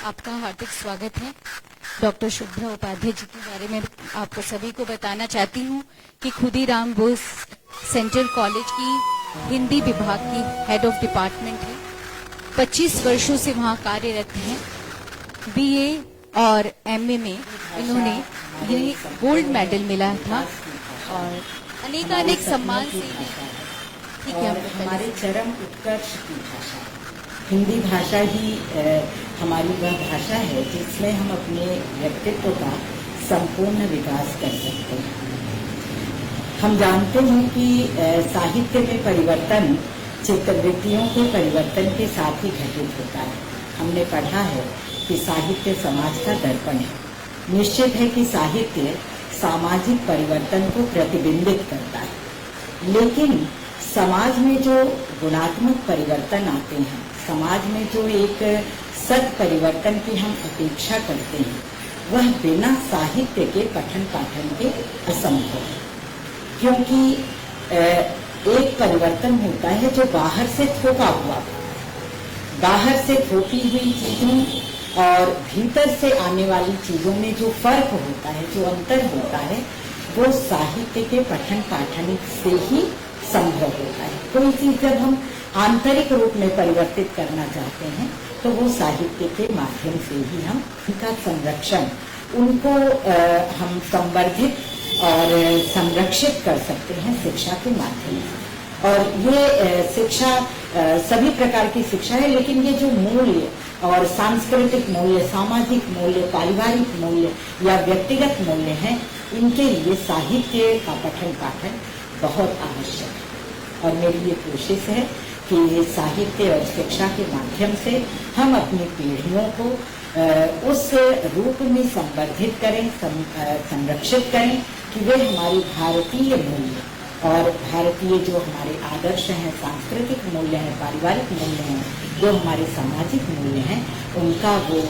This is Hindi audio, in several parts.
आपका हार्दिक स्वागत है। डॉक्टर शुभ्रा उपाध्याय जी के बारे में आपको सभी को बताना चाहती हूँ कि खुदीराम बोस सेंट्रल कॉलेज की हिंदी विभाग की हेड ऑफ डिपार्टमेंट है। 25 वर्षों से वहाँ कार्यरत हैं। बीए और एमए में इन्होंने ये गोल्ड मेडल मिला था और अनेकानेक सम्मान से ठीक है। हमारे चरम उत्कर्ष की भाषा हिंदी भाषा ही हमारी वह भाषा है जिसमें हम अपने व्यक्तित्व का संपूर्ण विकास कर सकते हैं। हम जानते हैं कि साहित्य में परिवर्तन चित्तवृत्तियों के परिवर्तन के साथ ही घटित होता है। हमने पढ़ा है कि साहित्य समाज का दर्पण है। निश्चित है कि साहित्य सामाजिक परिवर्तन को प्रतिबिंबित करता है, लेकिन समाज में जो गुणात्मक परिवर्तन आते हैं, समाज में जो एक सत परिवर्तन की हम अपेक्षा करते हैं, वह बिना साहित्य के पठन पाठन के असंभव है। क्योंकि एक परिवर्तन होता है जो बाहर से थोपा हुआ, बाहर से थोपी हुई चीजों और भीतर से आने वाली चीजों में जो फर्क होता है, जो अंतर होता है, वो साहित्य के पठन पाठन से ही संभव होता है। कोई चीज जब हम आंतरिक रूप में परिवर्तित करना चाहते हैं तो वो साहित्य के माध्यम से ही हम उनका संरक्षण, उनको हम संवर्धित और संरक्षित कर सकते हैं शिक्षा के माध्यम से। और ये शिक्षा सभी प्रकार की शिक्षा है, लेकिन ये जो मूल्य और सांस्कृतिक मूल्य, सामाजिक मूल्य, पारिवारिक मूल्य या व्यक्तिगत मूल्य हैं, इनके लिए साहित्य का पठन पाठन बहुत आवश्यक है। और मेरी ये कोशिश है कि साहित्य और शिक्षा के माध्यम से हम अपनी पीढ़ियों को उस रूप में संवर्धित करें, संरक्षित करें कि वे हमारी भारतीय मूल्य और भारतीय जो हमारे आदर्श हैं, सांस्कृतिक मूल्य हैं, पारिवारिक मूल्य हैं, जो हमारे सामाजिक मूल्य हैं, उनका वो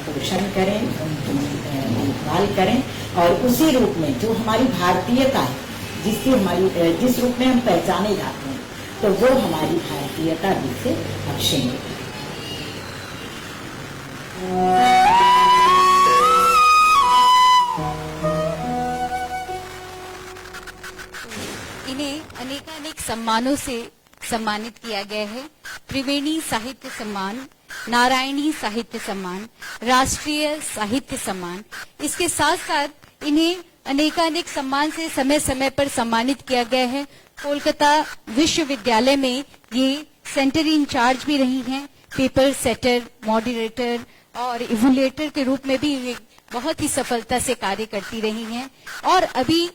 पोषण करें, उनकी देखभाल करें और उसी रूप में जो हमारी भारतीयता है, जिस रूप में हम पहचाने जाते हैं, तो वो हमारी भारतीयता भी से अक्षुण्ण है। इन्हें अनेकानेक सम्मानों से सम्मानित किया गया है। त्रिवेणी साहित्य सम्मान, नारायणी साहित्य सम्मान, राष्ट्रीय साहित्य सम्मान। इसके साथ साथ इन्हें अनेकानेक सम्मान से समय समय पर सम्मानित किया गया है। कोलकाता विश्वविद्यालय में ये सेंटर इंचार्ज भी रही हैं। पेपर सेटर, मॉडरेटर और इवोल्यूटर के रूप में भी ये बहुत ही सफलता से कार्य करती रही हैं। और अभी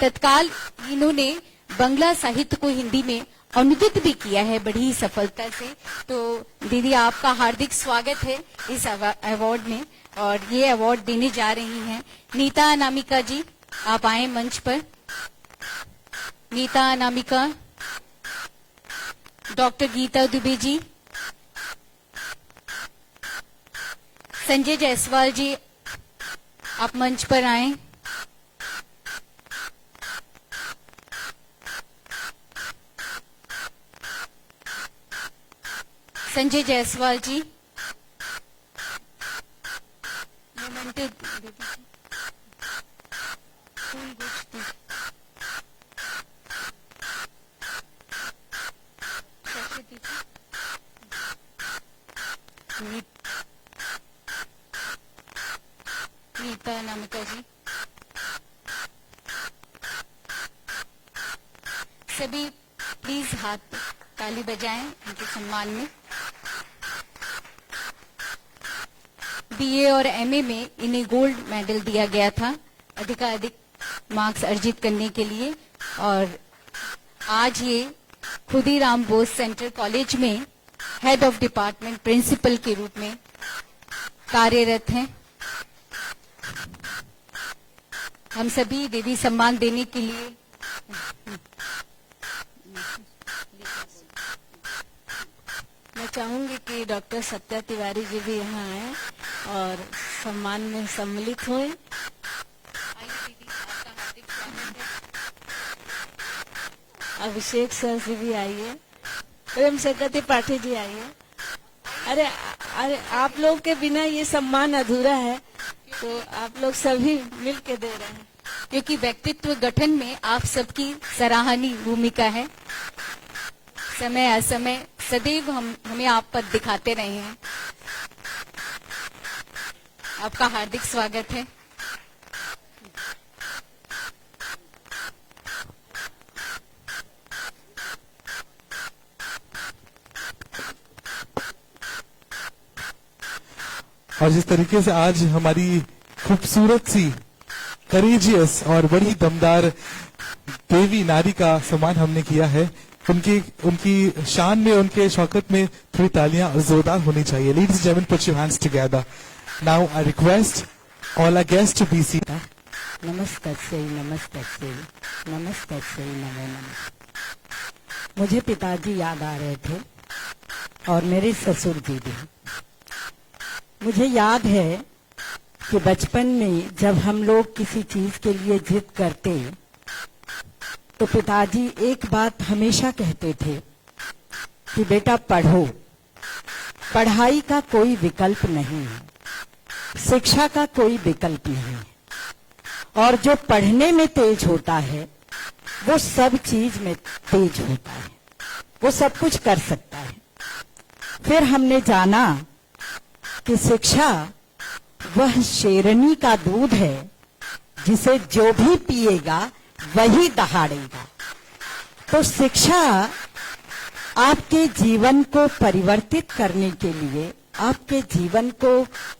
तत्काल इन्होंने बंगला साहित्य को हिंदी में अनुदित भी किया है बड़ी ही सफलता से। तो दीदी, आपका हार्दिक स्वागत है इस अवार्ड में। और ये अवार्ड देने जा रही हैं नीता अनामिका जी। आप आए मंच पर। नीता अनामिका, डॉक्टर गीता दुबे जी, संजय जायसवाल जी, आप मंच पर आए। संजय जायसवाल जी, नीता अनामिका जी, सभी प्लीज हाथ ताली बजाएं उनके सम्मान में। बीए और एमए में इन्हें गोल्ड मेडल दिया गया था अधिकाधिक मार्क्स अर्जित करने के लिए। और आज ये खुदीराम बोस सेंट्रल कॉलेज में हेड ऑफ डिपार्टमेंट प्रिंसिपल के रूप में कार्यरत हैं। हम सभी देवी सम्मान देने के लिए मैं चाहूंगी कि डॉक्टर सत्या तिवारी जी भी यहाँ आए और सम्मान में सम्मिलित हुए। अभिषेक सर जी भी आइए, प्रेम शंकर त्रिपाठी जी आइए। अरे अरे आप लोग के बिना ये सम्मान अधूरा है, तो आप लोग सभी मिल के दे रहे हैं। क्योंकि व्यक्तित्व गठन में आप सबकी सराहनीय भूमिका है। समय असमय सदैव हमें आप पर दिखाते रहे हैं। आपका हार्दिक स्वागत है। और जिस तरीके से आज हमारी खूबसूरत सी करेजियस और बड़ी दमदार देवी नारी का सम्मान हमने किया है, उनकी शान में, उनके शौकत में थोड़ी तालियां जोरदार होनी चाहिए। Ladies and gentlemen, put your hands together. Now I request all our guests to be seated. नमस्तस्यै नमस्तस्यै नमस्तस्यै नमो नमः। मुझे पिताजी याद आ रहे थे और मेरे ससुर जी भी। मुझे याद है कि बचपन में जब हम लोग किसी चीज के लिए जिद करते तो पिताजी एक बात हमेशा कहते थे कि बेटा पढ़ो, पढ़ाई का कोई विकल्प नहीं है, शिक्षा का कोई विकल्प नहीं है, और जो पढ़ने में तेज होता है वो सब चीज में तेज होता है, वो सब कुछ कर सकता है। फिर हमने जाना कि शिक्षा वह शेरनी का दूध है जिसे जो भी पिएगा वही दहाड़ेगा। तो शिक्षा आपके जीवन को परिवर्तित करने के लिए, आपके जीवन को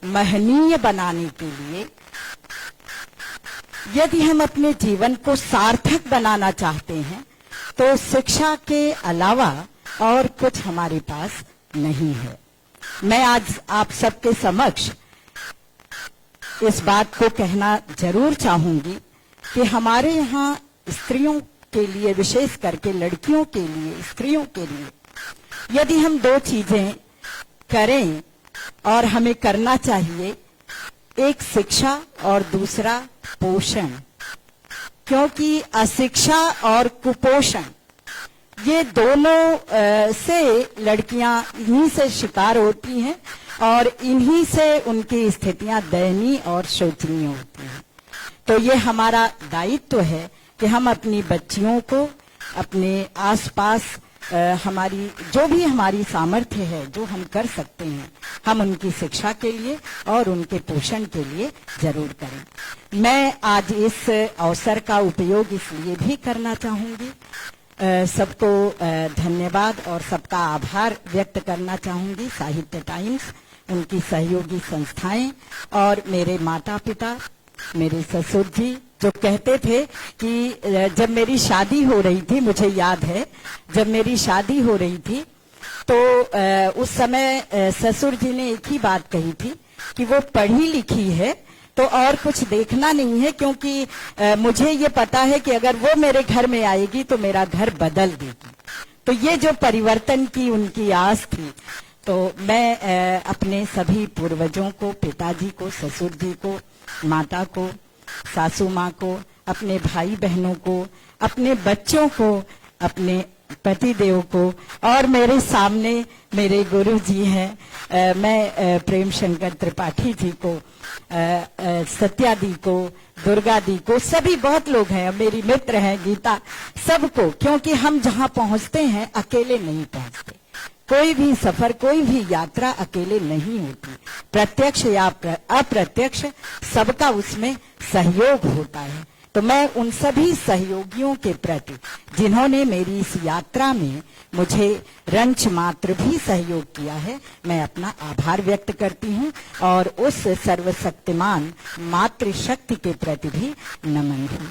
महनीय बनाने के लिए, यदि हम अपने जीवन को सार्थक बनाना चाहते हैं तो शिक्षा के अलावा और कुछ हमारे पास नहीं है। मैं आज आप सबके समक्ष इस बात को कहना जरूर चाहूंगी कि हमारे यहाँ स्त्रियों के लिए, विशेष करके लड़कियों के लिए, स्त्रियों के लिए यदि हम दो चीजें करें और हमें करना चाहिए, एक शिक्षा और दूसरा पोषण, क्योंकि अशिक्षा और कुपोषण ये दोनों से लड़कियां इन्हीं से शिकार होती हैं और इन्हीं से उनकी स्थितियां दयनीय और शोचनीय होती हैं। तो ये हमारा दायित्व है कि हम अपनी बच्चियों को अपने आसपास हमारी जो भी हमारी सामर्थ्य है, जो हम कर सकते हैं, हम उनकी शिक्षा के लिए और उनके पोषण के लिए जरूर करें। मैं आज इस अवसर का उपयोग इसलिए भी करना चाहूंगी, सबको धन्यवाद और सबका आभार व्यक्त करना चाहूंगी। साहित्य टाइम्स, उनकी सहयोगी संस्थाएं और मेरे माता पिता, मेरे ससुर जी जो कहते थे कि जब मेरी शादी हो रही थी, मुझे याद है जब मेरी शादी हो रही थी तो उस समय ससुर जी ने एक ही बात कही थी कि वो पढ़ी लिखी है तो और कुछ देखना नहीं है, क्योंकि मुझे ये पता है कि अगर वो मेरे घर में आएगी तो मेरा घर बदल देगी। तो ये जो परिवर्तन की उनकी आस थी, तो मैं अपने सभी पूर्वजों को, पिताजी को, ससुर जी को, माता को, सासू माँ को, अपने भाई बहनों को, अपने बच्चों को, अपने पतिदेव को और मेरे सामने मेरे गुरु जी हैं, मैं प्रेम शंकर त्रिपाठी जी को, सत्या दी को, दुर्गा दी को, सभी बहुत लोग हैं, मेरी मित्र हैं गीता, सबको, क्योंकि हम जहाँ पहुँचते हैं अकेले नहीं पहुँचते। कोई भी सफर, कोई भी यात्रा अकेले नहीं होती, प्रत्यक्ष या अप्रत्यक्ष सबका उसमें सहयोग होता है। तो मैं उन सभी सहयोगियों के प्रति जिन्होंने मेरी इस यात्रा में मुझे रंच मात्र भी सहयोग किया है, मैं अपना आभार व्यक्त करती हूँ और उस सर्वशक्तिमान मातृशक्ति के प्रति भी नमन हूँ।